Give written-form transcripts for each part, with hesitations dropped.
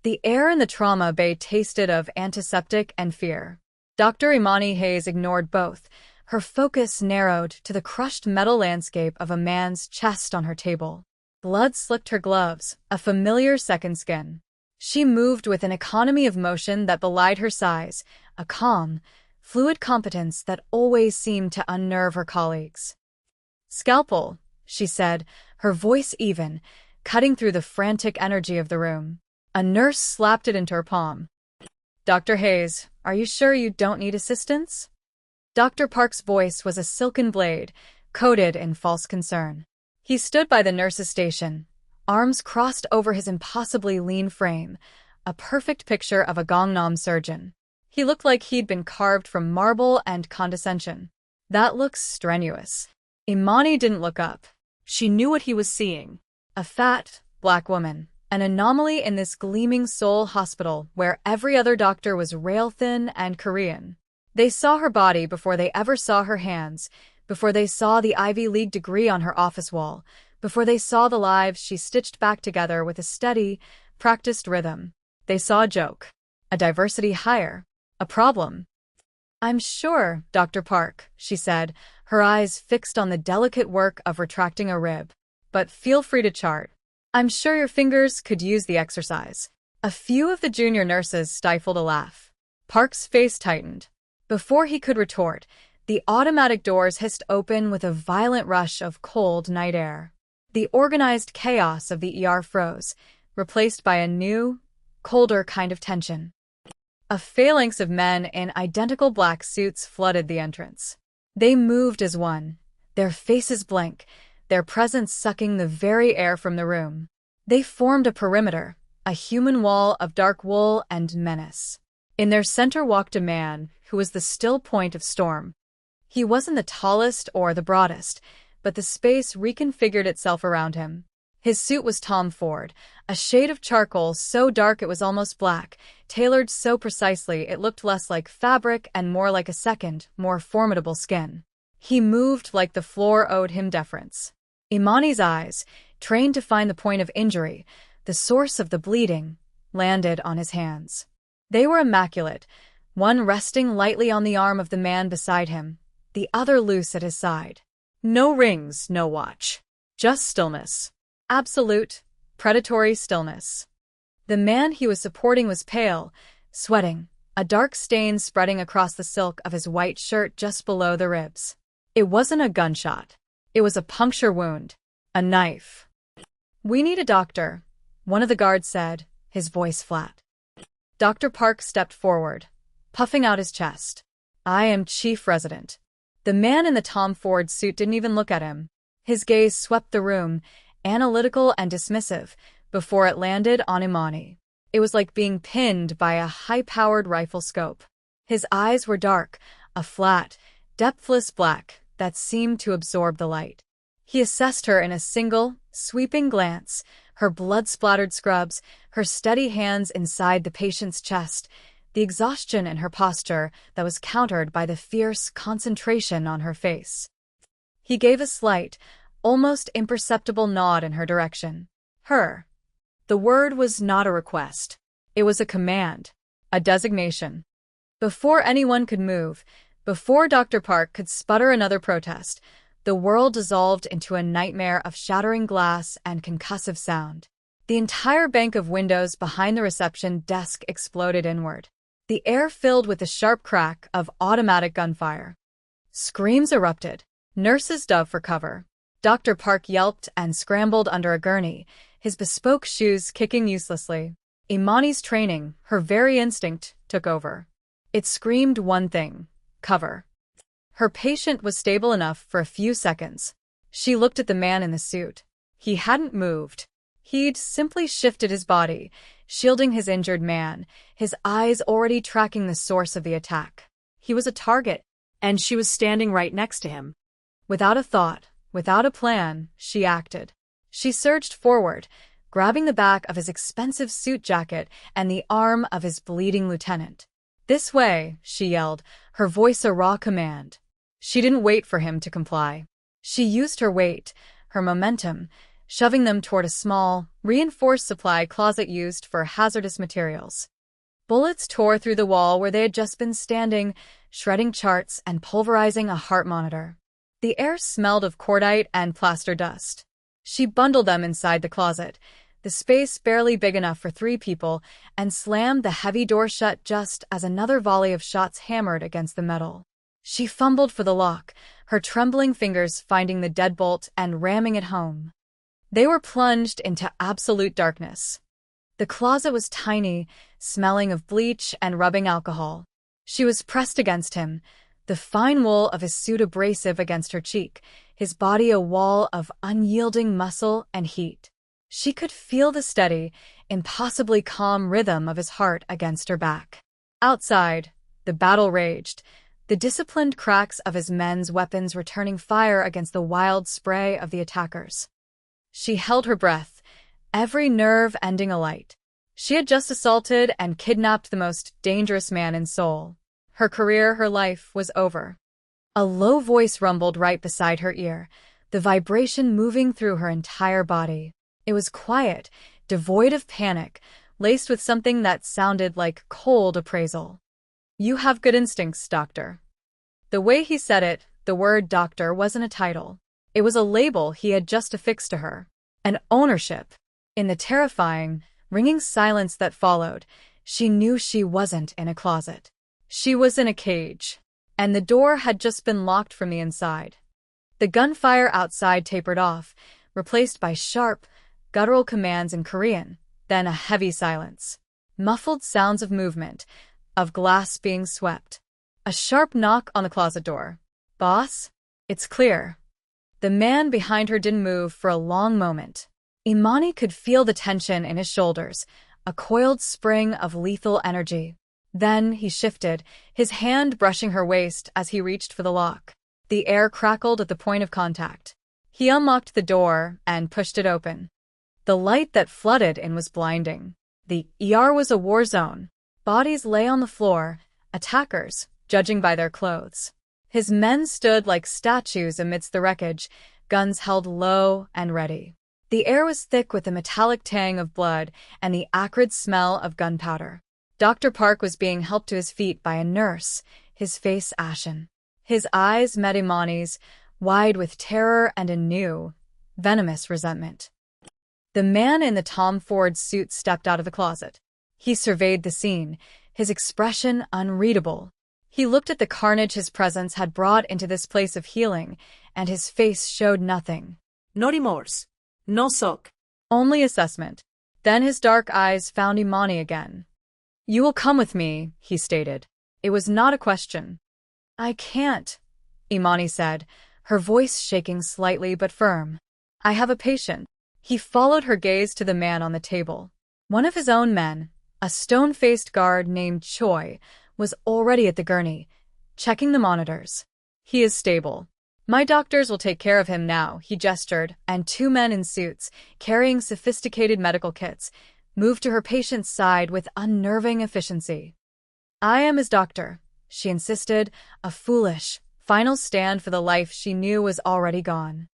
The air in the trauma bay tasted of antiseptic and fear. Dr. Imani Hayes ignored both. Her focus narrowed to the crushed metal landscape of a man's chest on her table. Blood slicked her gloves, a familiar second skin. She moved with an economy of motion that belied her size, a calm, fluid competence that always seemed to unnerve her colleagues. "Scalpel," she said, her voice even, cutting through the frantic energy of the room. A nurse slapped it into her palm. "Dr. Hayes, are you sure you don't need assistance?" Dr. Park's voice was a silken blade, coated in false concern. He stood by the nurse's station, arms crossed over his impossibly lean frame, a perfect picture of a Gangnam surgeon. He looked like he'd been carved from marble and condescension. "That looks strenuous." Imani didn't look up. She knew what he was seeing. A fat, black woman, an anomaly in this gleaming Seoul hospital where every other doctor was rail-thin and Korean. They saw her body before they ever saw her hands, before they saw the Ivy League degree on her office wall, before they saw the lives she stitched back together with a steady, practiced rhythm. They saw a joke, a diversity hire, a problem. "I'm sure, Dr. Park," she said, her eyes fixed on the delicate work of retracting a rib. "But feel free to chart. I'm sure your fingers could use the exercise." A few of the junior nurses stifled a laugh. Park's face tightened. Before he could retort, the automatic doors hissed open with a violent rush of cold night air. The organized chaos of the ER froze, replaced by a new, colder kind of tension. A phalanx of men in identical black suits flooded the entrance. They moved as one, their faces blank, their presence sucking the very air from the room. They formed a perimeter, a human wall of dark wool and menace. In their center walked a man who was the still point of storm. He wasn't the tallest or the broadest, but the space reconfigured itself around him. His suit was Tom Ford, a shade of charcoal so dark it was almost black, tailored so precisely it looked less like fabric and more like a second, more formidable skin. He moved like the floor owed him deference. Imani's eyes, trained to find the point of injury, the source of the bleeding, landed on his hands. They were immaculate, one resting lightly on the arm of the man beside him, the other loose at his side. No rings, no watch. Just stillness. Absolute, predatory stillness. The man he was supporting was pale, sweating, a dark stain spreading across the silk of his white shirt just below the ribs. It wasn't a gunshot. It was a puncture wound. A knife. "We need a doctor," one of the guards said, his voice flat. Dr. Park stepped forward, puffing out his chest. "I am chief resident." The man in the Tom Ford suit didn't even look at him. His gaze swept the room, analytical and dismissive, before it landed on Imani. It was like being pinned by a high-powered rifle scope. His eyes were dark, a flat, depthless black that seemed to absorb the light. He assessed her in a single, sweeping glance, her blood-splattered scrubs, her steady hands inside the patient's chest, the exhaustion in her posture that was countered by the fierce concentration on her face. He gave a slight, almost imperceptible nod in her direction. Her. The word was not a request. It was a command, a designation. Before anyone could move, before Dr. Park could sputter another protest, the world dissolved into a nightmare of shattering glass and concussive sound. The entire bank of windows behind the reception desk exploded inward. The air filled with the sharp crack of automatic gunfire. Screams erupted. Nurses dove for cover. Dr. Park yelped and scrambled under a gurney, his bespoke shoes kicking uselessly. Imani's training, her very instinct, took over. It screamed one thing: cover. Her patient was stable enough for a few seconds. She looked at the man in the suit. He hadn't moved. He'd simply shifted his body, shielding his injured man, his eyes already tracking the source of the attack. He was a target, and she was standing right next to him. Without a thought, without a plan, she acted. She surged forward, grabbing the back of his expensive suit jacket and the arm of his bleeding lieutenant. "This way," she yelled, her voice a raw command. She didn't wait for him to comply. She used her weight, her momentum, shoving them toward a small, reinforced supply closet used for hazardous materials. Bullets tore through the wall where they had just been standing, shredding charts and pulverizing a heart monitor. The air smelled of cordite and plaster dust. She bundled them inside the closet, the space barely big enough for 3 people, and slammed the heavy door shut just as another volley of shots hammered against the metal. She fumbled for the lock, her trembling fingers finding the deadbolt and ramming it home. They were plunged into absolute darkness. The closet was tiny, smelling of bleach and rubbing alcohol. She was pressed against him, the fine wool of his suit abrasive against her cheek, his body a wall of unyielding muscle and heat. She could feel the steady, impossibly calm rhythm of his heart against her back. Outside, the battle raged, the disciplined cracks of his men's weapons returning fire against the wild spray of the attackers. She held her breath, every nerve ending alight. She had just assaulted and kidnapped the most dangerous man in Seoul. Her career, her life, was over. A low voice rumbled right beside her ear, the vibration moving through her entire body. It was quiet, devoid of panic, laced with something that sounded like cold appraisal. "You have good instincts, Doctor." The way he said it, the word doctor wasn't a title. It was a label he had just affixed to her. An ownership. In the terrifying, ringing silence that followed, she knew she wasn't in a closet. She was in a cage, and the door had just been locked from the inside. The gunfire outside tapered off, replaced by sharp, guttural commands in Korean, then a heavy silence. Muffled sounds of movement, of glass being swept. A sharp knock on the closet door. "Boss? It's clear." The man behind her didn't move for a long moment. Imani could feel the tension in his shoulders, a coiled spring of lethal energy. Then he shifted, his hand brushing her waist as he reached for the lock. The air crackled at the point of contact. He unlocked the door and pushed it open. The light that flooded in was blinding. The ER was a war zone. Bodies lay on the floor, attackers, judging by their clothes. His men stood like statues amidst the wreckage, guns held low and ready. The air was thick with the metallic tang of blood and the acrid smell of gunpowder. Dr. Park was being helped to his feet by a nurse, his face ashen. His eyes met Imani's, wide with terror and a new, venomous resentment. The man in the Tom Ford suit stepped out of the closet. He surveyed the scene, his expression unreadable. He looked at the carnage his presence had brought into this place of healing, and his face showed nothing. No remorse. No shock. Only assessment. Then his dark eyes found Imani again. "You will come with me," he stated. It was not a question. "I can't," Imani said, her voice shaking slightly but firm. "I have a patient." He followed her gaze to the man on the table. One of his own men, a stone-faced guard named Choi, was already at the gurney, checking the monitors. "He is stable. My doctors will take care of him now," he gestured, and 2 men in suits, carrying sophisticated medical kits, moved to her patient's side with unnerving efficiency. "I am his doctor," she insisted, a foolish, final stand for the life she knew was already gone.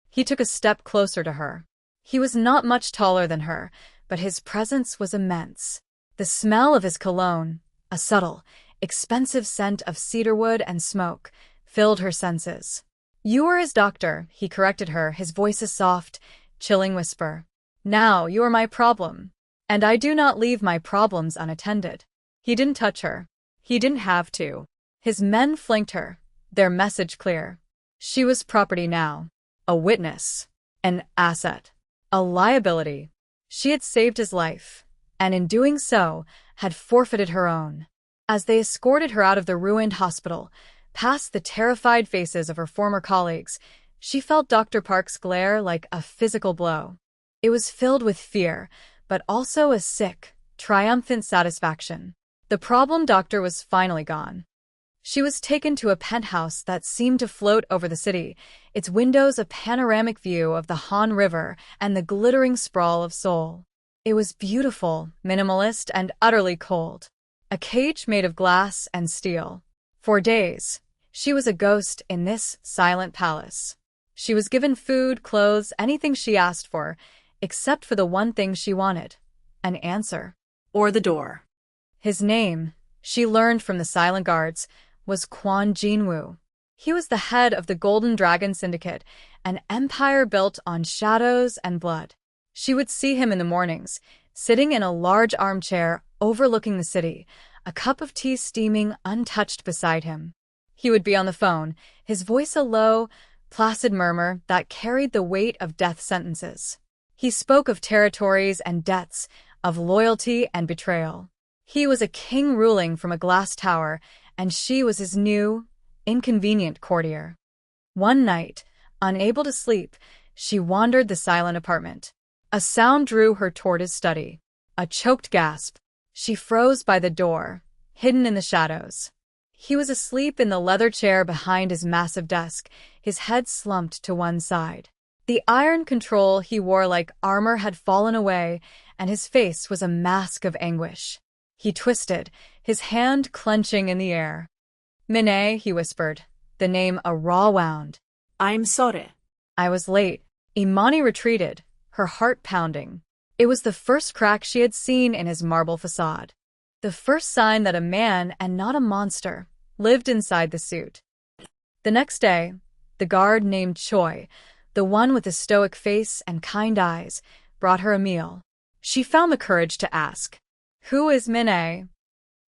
He took a step closer to her. He was not much taller than her, but his presence was immense. The smell of his cologne, a subtle, expensive scent of cedarwood and smoke, filled her senses. "You are his doctor," he corrected her, his voice a soft, chilling whisper. "Now you are my problem. And I do not leave my problems unattended." He didn't touch her. He didn't have to. His men flanked her, their message clear. She was property now. A witness. An asset. A liability. She had saved his life, and in doing so, had forfeited her own. As they escorted her out of the ruined hospital, past the terrified faces of her former colleagues, she felt Dr. Park's glare like a physical blow. It was filled with fear, but also a sick, triumphant satisfaction. The problem doctor was finally gone. She was taken to a penthouse that seemed to float over the city, its windows a panoramic view of the Han River and the glittering sprawl of Seoul. It was beautiful, minimalist, and utterly cold. A cage made of glass and steel. For days, she was a ghost in this silent palace. She was given food, clothes, anything she asked for, except for the one thing she wanted: an answer. Or the door. His name, she learned from the silent guards, was Kwon Jinwoo. He was the head of the Golden Dragon Syndicate, an empire built on shadows and blood. She would see him in the mornings, sitting in a large armchair overlooking the city, a cup of tea steaming untouched beside him. He would be on the phone, his voice a low, placid murmur that carried the weight of death sentences. He spoke of territories and debts, of loyalty and betrayal. He was a king ruling from a glass tower, and she was his new, inconvenient courtier. One night, unable to sleep, she wandered the silent apartment. A sound drew her toward his study. A choked gasp. She froze by the door, hidden in the shadows. He was asleep in the leather chair behind his massive desk, his head slumped to one side. The iron control he wore like armor had fallen away, and his face was a mask of anguish. He twisted, his hand clenching in the air. "Minnie," he whispered, the name a raw wound. I'm sorry. I was late. Imani retreated, her heart pounding. It was the first crack she had seen in his marble facade. The first sign that a man, and not a monster, lived inside the suit. The next day, the guard named Choi, the one with the stoic face and kind eyes, brought her a meal. She found the courage to ask, "Who is Minnie?"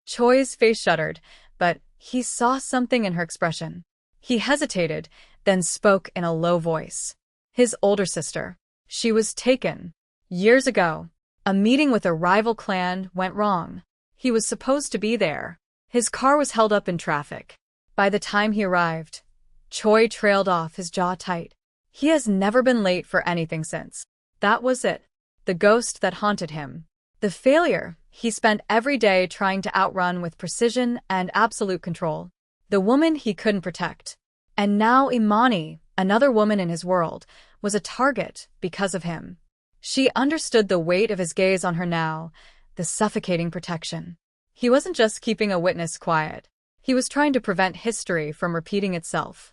Choi's face shuddered, but he saw something in her expression. He hesitated, then spoke in a low voice. His older sister. She was taken. Years ago, a meeting with a rival clan went wrong. He was supposed to be there. His car was held up in traffic. By the time he arrived, Choi trailed off, his jaw tight. He has never been late for anything since. That was it. The ghost that haunted him. The failure he spent every day trying to outrun with precision and absolute control. The woman he couldn't protect. And now Imani, another woman in his world, was a target because of him. She understood the weight of his gaze on her now, the suffocating protection. He wasn't just keeping a witness quiet. He was trying to prevent history from repeating itself.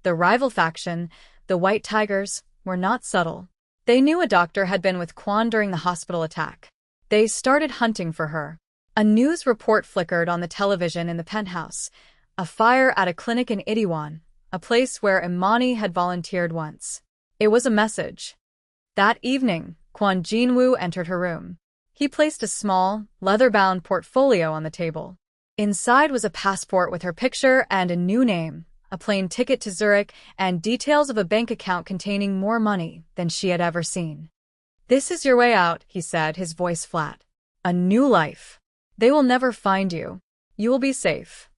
The rival faction, the White Tigers, were not subtle. They knew a doctor had been with Kwon during the hospital attack. They started hunting for her. A news report flickered on the television in the penthouse. A fire at a clinic in Itaewon, a place where Imani had volunteered once. It was a message. That evening, Kwon Jinwoo entered her room. He placed a small, leather-bound portfolio on the table. Inside was a passport with her picture and a new name, a plane ticket to Zurich, and details of a bank account containing more money than she had ever seen. "This is your way out," he said, his voice flat. "A new life. They will never find you. You will be safe."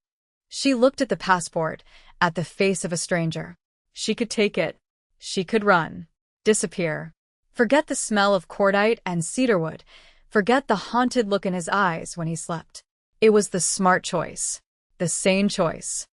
She looked at the passport, at the face of a stranger. She could take it. She could run. Disappear. Forget the smell of cordite and cedarwood. Forget the haunted look in his eyes when he slept. It was the smart choice. The sane choice.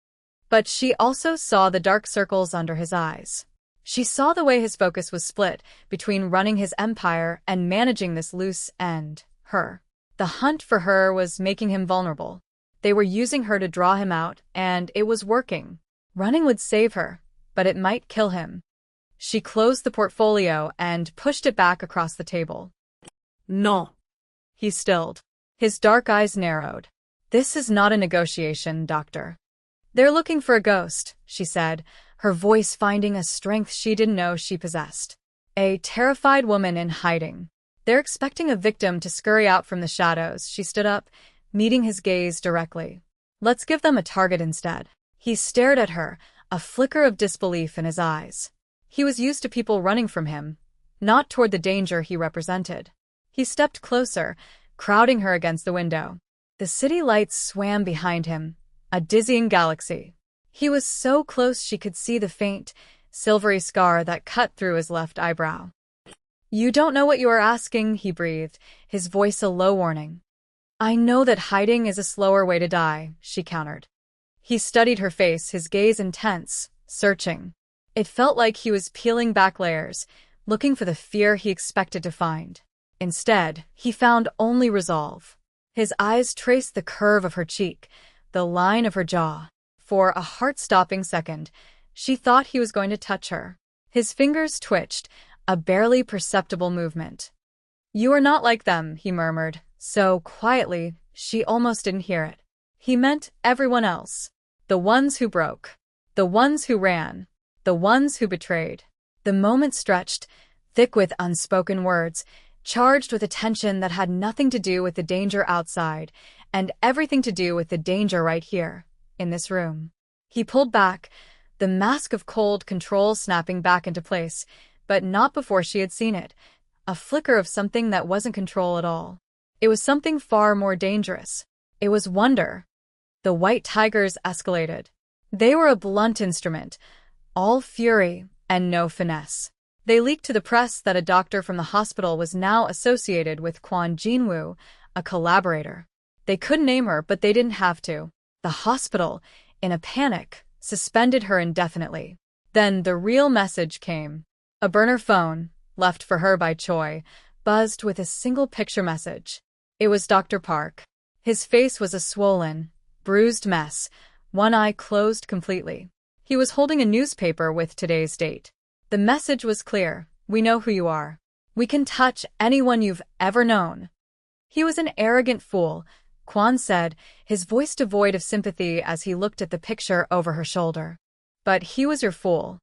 But she also saw the dark circles under his eyes. She saw the way his focus was split between running his empire and managing this loose end, her. The hunt for her was making him vulnerable. They were using her to draw him out, and it was working. Running would save her, but it might kill him. She closed the portfolio and pushed it back across the table. No. He stilled. His dark eyes narrowed. "This is not a negotiation, Doctor." "They're looking for a ghost," she said, her voice finding a strength she didn't know she possessed. "A terrified woman in hiding. They're expecting a victim to scurry out from the shadows." She stood up, meeting his gaze directly. "Let's give them a target instead." He stared at her, a flicker of disbelief in his eyes. He was used to people running from him, not toward the danger he represented. He stepped closer, crowding her against the window. The city lights swam behind him, a dizzying galaxy. He was so close she could see the faint, silvery scar that cut through his left eyebrow. "You don't know what you are asking," he breathed, his voice a low warning. "I know that hiding is a slower way to die," she countered. He studied her face, his gaze intense, searching. It felt like he was peeling back layers, looking for the fear he expected to find. Instead, he found only resolve. His eyes traced the curve of her cheek, the line of her jaw. For a heart-stopping second, she thought he was going to touch her. His fingers twitched, a barely perceptible movement. "You are not like them," he murmured, so quietly she almost didn't hear it. He meant everyone else. The ones who broke. The ones who ran. The ones who betrayed. The moment stretched, thick with unspoken words, charged with a tension that had nothing to do with the danger outside, and everything to do with the danger right here, in this room. He pulled back, the mask of cold control snapping back into place, but not before she had seen it. A flicker of something that wasn't control at all. It was something far more dangerous. It was wonder. The white tigers escalated. They were a blunt instrument, all fury and no finesse. They leaked to the press that a doctor from the hospital was now associated with Kwon Jinwoo, a collaborator. They couldn't name her, but they didn't have to. The hospital, in a panic, suspended her indefinitely. Then the real message came. A burner phone, left for her by Choi, buzzed with a single picture message. It was Dr. Park. His face was a swollen, bruised mess, one eye closed completely. He was holding a newspaper with today's date. The message was clear. "We know who you are. We can touch anyone you've ever known." He was an arrogant fool, Kwon said, his voice devoid of sympathy as he looked at the picture over her shoulder. "But he was your fool.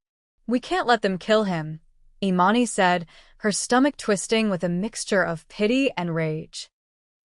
We can't let them kill him," Imani said, her stomach twisting with a mixture of pity and rage.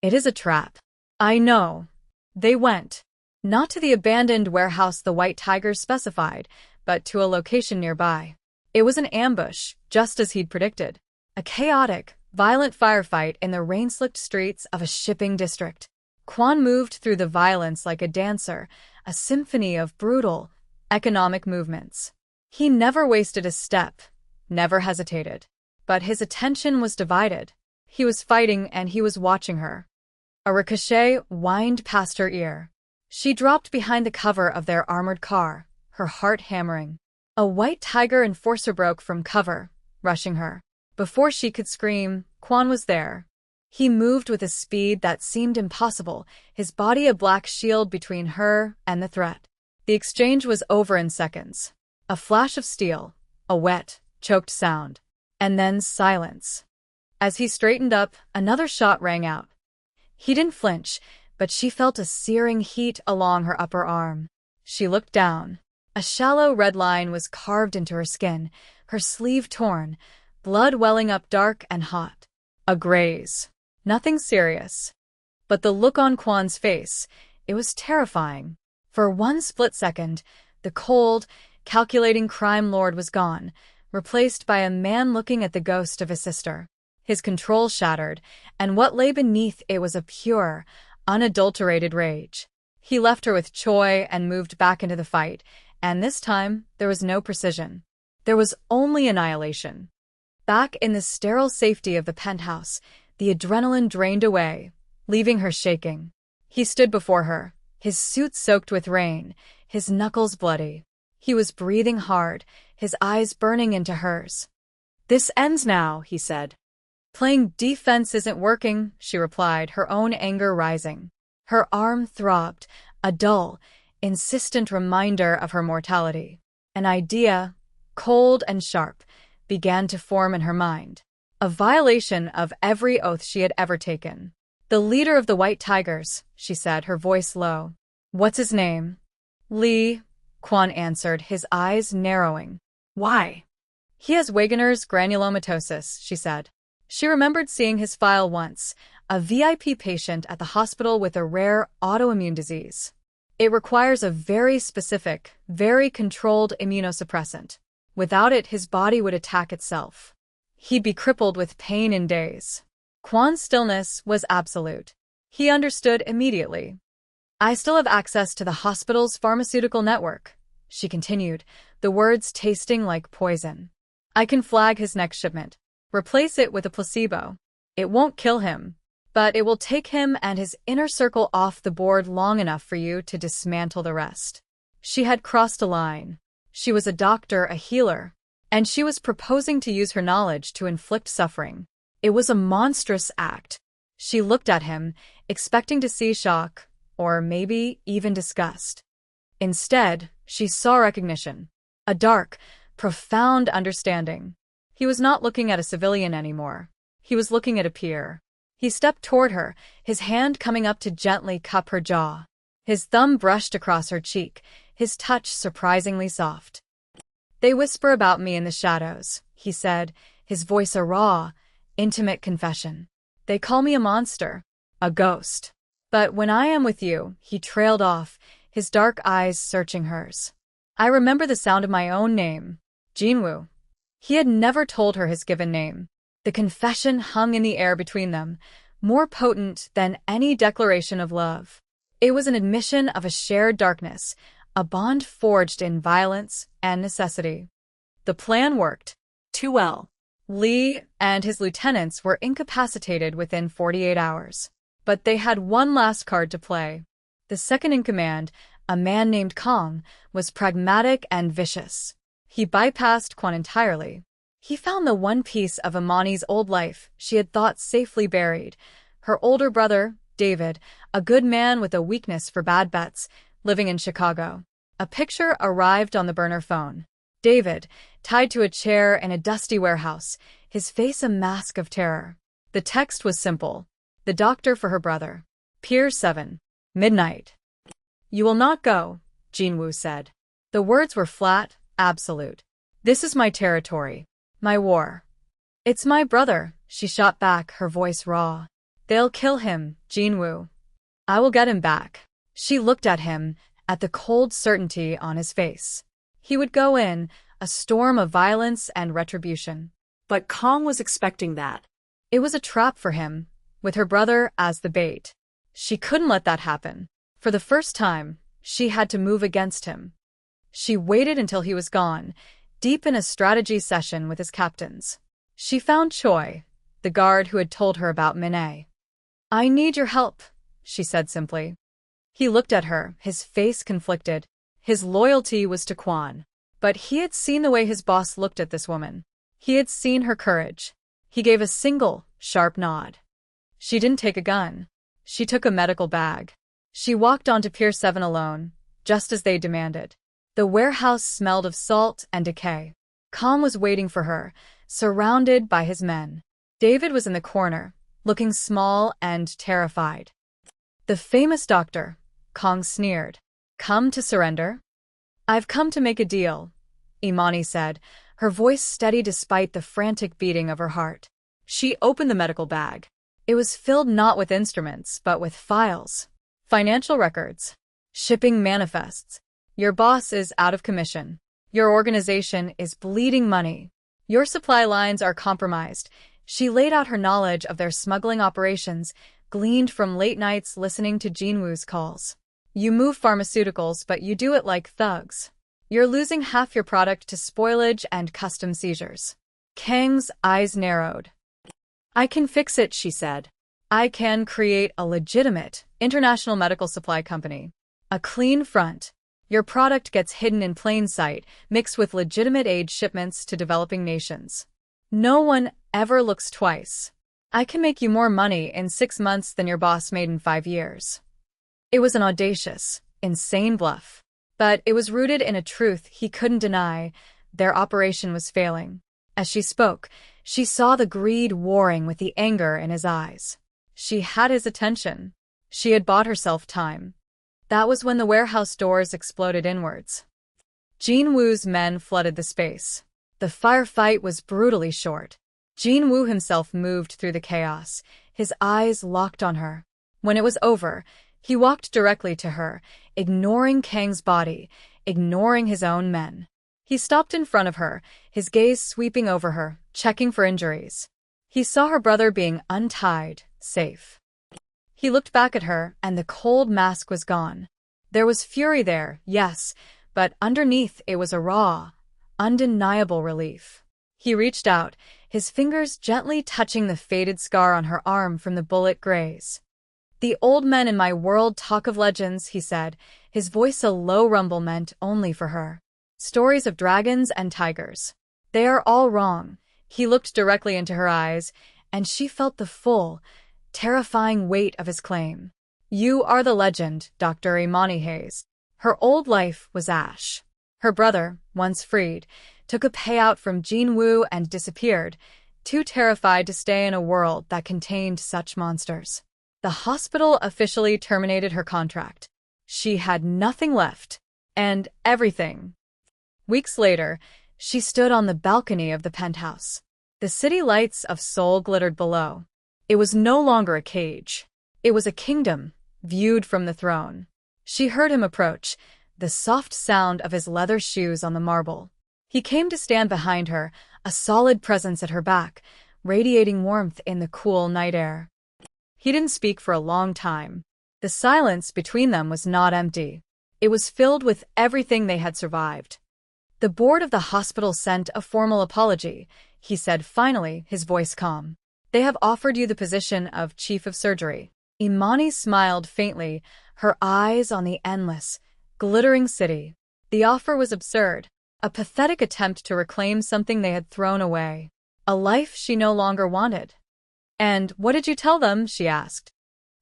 "It is a trap." "I know." They went. Not to the abandoned warehouse the white tigers specified, but to a location nearby. It was an ambush, just as he'd predicted. A chaotic, violent firefight in the rain-slicked streets of a shipping district. Kwon moved through the violence like a dancer, a symphony of brutal, economic movements. He never wasted a step, never hesitated. But his attention was divided. He was fighting and he was watching her. A ricochet whined past her ear. She dropped behind the cover of their armored car, her heart hammering. A white tiger enforcer broke from cover, rushing her. Before she could scream, Kwon was there. He moved with a speed that seemed impossible, his body a black shield between her and the threat. The exchange was over in seconds. A flash of steel, a wet, choked sound, and then silence. As he straightened up, another shot rang out. He didn't flinch, but she felt a searing heat along her upper arm. She looked down. A shallow red line was carved into her skin, her sleeve torn, blood welling up dark and hot. A graze. Nothing serious. But the look on Kwon's face, it was terrifying. For one split second, the cold, calculating crime lord was gone, replaced by a man looking at the ghost of his sister. His control shattered, and what lay beneath it was a pure, unadulterated rage. He left her with Choi and moved back into the fight, and this time there was no precision. There was only annihilation. Back in the sterile safety of the penthouse, the adrenaline drained away, leaving her shaking. He stood before her, his suit soaked with rain, his knuckles bloody. He was breathing hard, his eyes burning into hers. "This ends now," he said. "Playing defense isn't working," she replied, her own anger rising. Her arm throbbed, a dull, insistent reminder of her mortality. An idea, cold and sharp, began to form in her mind. A violation of every oath she had ever taken. "The leader of the White Tigers," she said, her voice low. "What's his name?" "Lee," Kwon answered, his eyes narrowing. "Why?" "He has Wegener's granulomatosis," she said. She remembered seeing his file once, a VIP patient at the hospital with a rare autoimmune disease. It requires a very specific, very controlled immunosuppressant. Without it, his body would attack itself. He'd be crippled with pain in days. Kwon's stillness was absolute. He understood immediately. "I still have access to the hospital's pharmaceutical network," she continued, the words tasting like poison. "I can flag his next shipment. Replace it with a placebo. It won't kill him, but it will take him and his inner circle off the board long enough for you to dismantle the rest." She had crossed a line. She was a doctor, a healer, and she was proposing to use her knowledge to inflict suffering. It was a monstrous act. She looked at him, expecting to see shock, or maybe even disgust. Instead, she saw recognition. A dark, profound understanding. He was not looking at a civilian anymore. He was looking at a peer. He stepped toward her, his hand coming up to gently cup her jaw. His thumb brushed across her cheek, his touch surprisingly soft. "They whisper about me in the shadows," he said, his voice a raw, intimate confession. "They call me a monster, a ghost. But when I am with you," he trailed off, his dark eyes searching hers. "I remember the sound of my own name, Jinwoo." He had never told her his given name. The confession hung in the air between them, more potent than any declaration of love. It was an admission of a shared darkness, a bond forged in violence and necessity. The plan worked. Too well. Lee and his lieutenants were incapacitated within 48 hours. But they had one last card to play. The second-in-command, a man named Kong, was pragmatic and vicious. He bypassed Kwon entirely. He found the one piece of Imani's old life she had thought safely buried. Her older brother, David, a good man with a weakness for bad bets, living in Chicago. A picture arrived on the burner phone. David, tied to a chair in a dusty warehouse, his face a mask of terror. The text was simple. The doctor for her brother. Pier 7. Midnight. "You will not go," Jinwoo said. The words were flat, absolute. "This is my territory. My war." "It's my brother," she shot back, her voice raw. "They'll kill him, Jinwoo. I will get him back." She looked at him, at the cold certainty on his face. He would go in, a storm of violence and retribution. But Kong was expecting that. It was a trap for him, with her brother as the bait. She couldn't let that happen. For the first time, she had to move against him. She waited until he was gone, deep in a strategy session with his captains. She found Choi, the guard who had told her about Min-ae. "I need your help," she said simply. He looked at her, his face conflicted. His loyalty was to Kwon. But he had seen the way his boss looked at this woman. He had seen her courage. He gave a single, sharp nod. She didn't take a gun. She took a medical bag. She walked onto Pier 7 alone, just as they demanded. The warehouse smelled of salt and decay. Kong was waiting for her, surrounded by his men. David was in the corner, looking small and terrified. "The famous doctor," Kong sneered. "Come to surrender?" "I've come to make a deal," Imani said, her voice steady despite the frantic beating of her heart. She opened the medical bag. It was filled not with instruments, but with files. Financial records. Shipping manifests. "Your boss is out of commission. Your organization is bleeding money. Your supply lines are compromised." She laid out her knowledge of their smuggling operations, gleaned from late nights listening to Jinwoo's calls. "You move pharmaceuticals, but you do it like thugs. You're losing half your product to spoilage and custom seizures." Kang's eyes narrowed. "I can fix it," she said. "I can create a legitimate, international medical supply company. A clean front. Your product gets hidden in plain sight, mixed with legitimate aid shipments to developing nations. No one ever looks twice. I can make you more money in 6 months than your boss made in 5 years." It was an audacious, insane bluff. But it was rooted in a truth he couldn't deny. Their operation was failing. As she spoke, she saw the greed warring with the anger in his eyes. She had his attention. She had bought herself time. That was when the warehouse doors exploded inwards. Jinwoo's men flooded the space. The firefight was brutally short. Jinwoo himself moved through the chaos, his eyes locked on her. When it was over, he walked directly to her, ignoring Kang's body, ignoring his own men. He stopped in front of her, his gaze sweeping over her, checking for injuries. He saw her brother being untied, safe. He looked back at her, and the cold mask was gone. There was fury there, yes, but underneath it was a raw, undeniable relief. He reached out, his fingers gently touching the faded scar on her arm from the bullet graze. "The old men in my world talk of legends," he said, his voice a low rumble meant only for her. "Stories of dragons and tigers. They are all wrong." He looked directly into her eyes, and she felt the full, terrifying weight of his claim. "You are the legend, Dr. Imani Hayes." Her old life was ash. Her brother, once freed, took a payout from Jinwoo and disappeared, too terrified to stay in a world that contained such monsters. The hospital officially terminated her contract. She had nothing left, and everything. Weeks later, she stood on the balcony of the penthouse. The city lights of Seoul glittered below. It was no longer a cage. It was a kingdom, viewed from the throne. She heard him approach, the soft sound of his leather shoes on the marble. He came to stand behind her, a solid presence at her back, radiating warmth in the cool night air. He didn't speak for a long time. The silence between them was not empty. It was filled with everything they had survived. The board of the hospital sent a formal apology, he said finally, his voice calm. They have offered you the position of chief of surgery. Imani smiled faintly, her eyes on the endless, glittering city. The offer was absurd, a pathetic attempt to reclaim something they had thrown away, a life she no longer wanted. And what did you tell them? She asked.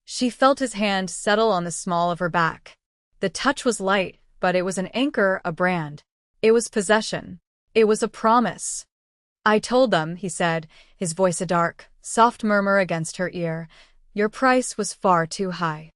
She felt his hand settle on the small of her back. The touch was light, but it was an anchor, a brand. It was possession. It was a promise. I told them, he said, his voice a dark, soft murmur against her ear. Your price was far too high.